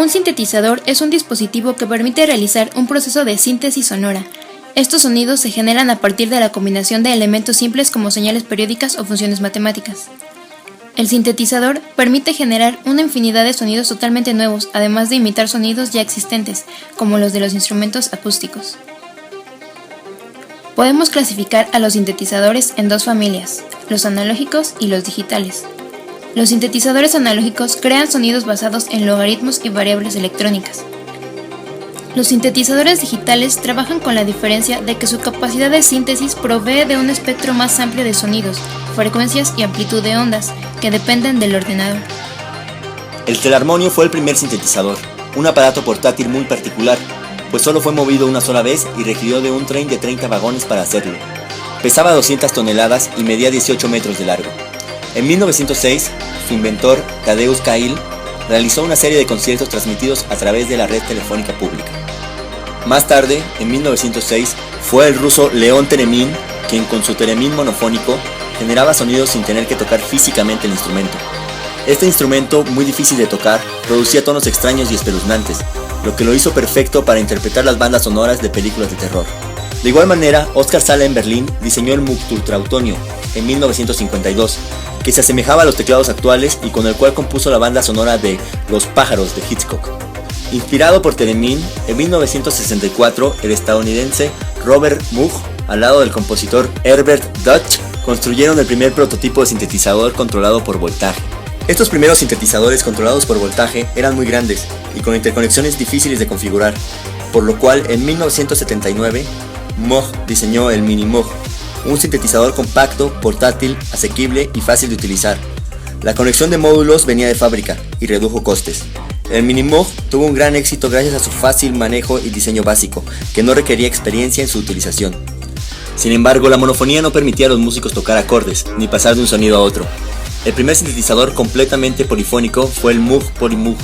Un sintetizador es un dispositivo que permite realizar un proceso de síntesis sonora. Estos sonidos se generan a partir de la combinación de elementos simples como señales periódicas o funciones matemáticas. El sintetizador permite generar una infinidad de sonidos totalmente nuevos, además de imitar sonidos ya existentes, como los de los instrumentos acústicos. Podemos clasificar a los sintetizadores en dos familias, los analógicos y los digitales. Los sintetizadores analógicos crean sonidos basados en logaritmos y variables electrónicas. Los sintetizadores digitales trabajan con la diferencia de que su capacidad de síntesis provee de un espectro más amplio de sonidos, frecuencias y amplitud de ondas, que dependen del ordenador. El telarmonio fue el primer sintetizador, un aparato portátil muy particular, pues solo fue movido una sola vez y requirió de un tren de 30 vagones para hacerlo. Pesaba 200 toneladas y medía 18 metros de largo. En 1906, su inventor, Tadeusz Kail, realizó una serie de conciertos transmitidos a través de la red telefónica pública. Más tarde, en 1906, fue el ruso León Theremin quien con su Theremin monofónico generaba sonidos sin tener que tocar físicamente el instrumento. Este instrumento, muy difícil de tocar, producía tonos extraños y espeluznantes, lo que lo hizo perfecto para interpretar las bandas sonoras de películas de terror. De igual manera, Oskar Zala en Berlín diseñó el Musiktrautonio en 1952, que se asemejaba a los teclados actuales y con el cual compuso la banda sonora de Los pájaros de Hitchcock. Inspirado por Theremin, en 1964 el estadounidense Robert Moog, al lado del compositor Herbert Dutch, construyeron el primer prototipo de sintetizador controlado por voltaje. Estos primeros sintetizadores controlados por voltaje eran muy grandes y con interconexiones difíciles de configurar, por lo cual en 1979 Moog diseñó el Mini Moog, un sintetizador compacto, portátil, asequible y fácil de utilizar. La conexión de módulos venía de fábrica y redujo costes. El Mini Moog tuvo un gran éxito gracias a su fácil manejo y diseño básico, que no requería experiencia en su utilización. Sin embargo, la monofonía no permitía a los músicos tocar acordes, ni pasar de un sonido a otro. El primer sintetizador completamente polifónico fue el Moog Polymoog,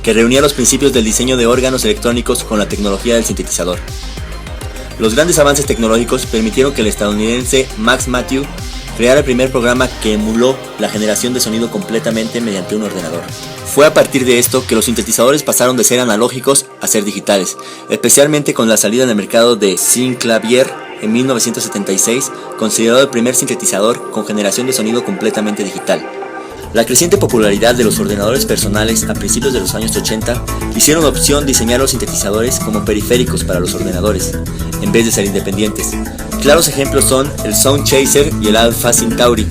que reunía los principios del diseño de órganos electrónicos con la tecnología del sintetizador. Los grandes avances tecnológicos permitieron que el estadounidense Max Mathew creara el primer programa que emuló la generación de sonido completamente mediante un ordenador. Fue a partir de esto que los sintetizadores pasaron de ser analógicos a ser digitales, especialmente con la salida en el mercado de Synclavier en 1976, considerado el primer sintetizador con generación de sonido completamente digital. La creciente popularidad de los ordenadores personales a principios de los años 80 hicieron opción diseñar los sintetizadores como periféricos para los ordenadores, en vez de ser independientes. Claros ejemplos son el Sound Chaser y el Alpha Centauri.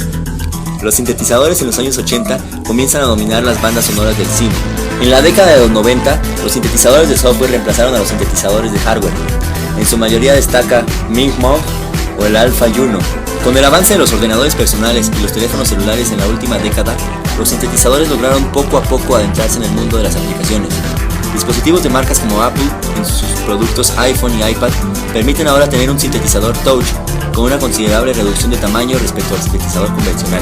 Los sintetizadores en los años 80 comienzan a dominar las bandas sonoras del cine. En la década de los 90, los sintetizadores de software reemplazaron a los sintetizadores de hardware. En su mayoría destaca Ming Moog o el Alpha Juno. Con el avance de los ordenadores personales y los teléfonos celulares en la última década, los sintetizadores lograron poco a poco adentrarse en el mundo de las aplicaciones. Dispositivos de marcas como Apple, en sus productos iPhone y iPad, permiten ahora tener un sintetizador touch con una considerable reducción de tamaño respecto al sintetizador convencional.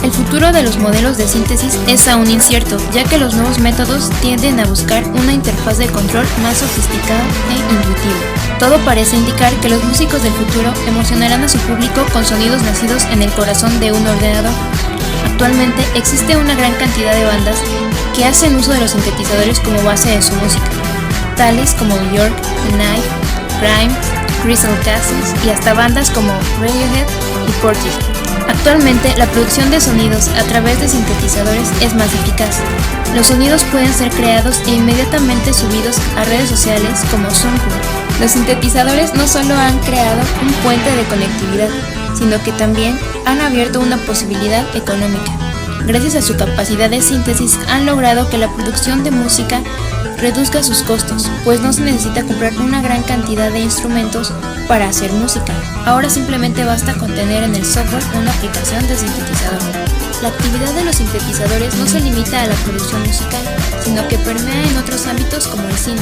El futuro de los modelos de síntesis es aún incierto, ya que los nuevos métodos tienden a buscar una interfaz de control más sofisticada e intuitiva. Todo parece indicar que los músicos del futuro emocionarán a su público con sonidos nacidos en el corazón de un ordenador. Actualmente existe una gran cantidad de bandas que hacen uso de los sintetizadores como base de su música, tales como Björk, The Knife, Grime, Crystal Castles y hasta bandas como Radiohead y Portishead. Actualmente, la producción de sonidos a través de sintetizadores es más eficaz. Los sonidos pueden ser creados e inmediatamente subidos a redes sociales como SoundCloud. Los sintetizadores no solo han creado un puente de conectividad, sino que también han abierto una posibilidad económica. Gracias a su capacidad de síntesis, han logrado que la producción de música reduzca sus costos, pues no se necesita comprar una gran cantidad de instrumentos para hacer música. Ahora simplemente basta con tener en el software una aplicación de sintetizador. La actividad de los sintetizadores no se limita a la producción musical, sino que permea en otros ámbitos como el cine,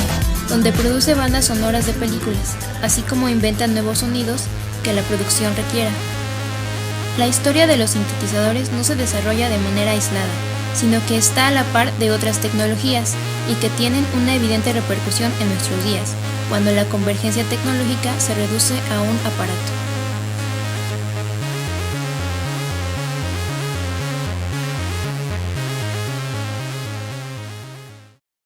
donde produce bandas sonoras de películas, así como inventa nuevos sonidos que la producción requiera. La historia de los sintetizadores no se desarrolla de manera aislada, sino que está a la par de otras tecnologías y que tienen una evidente repercusión en nuestros días, cuando la convergencia tecnológica se reduce a un aparato.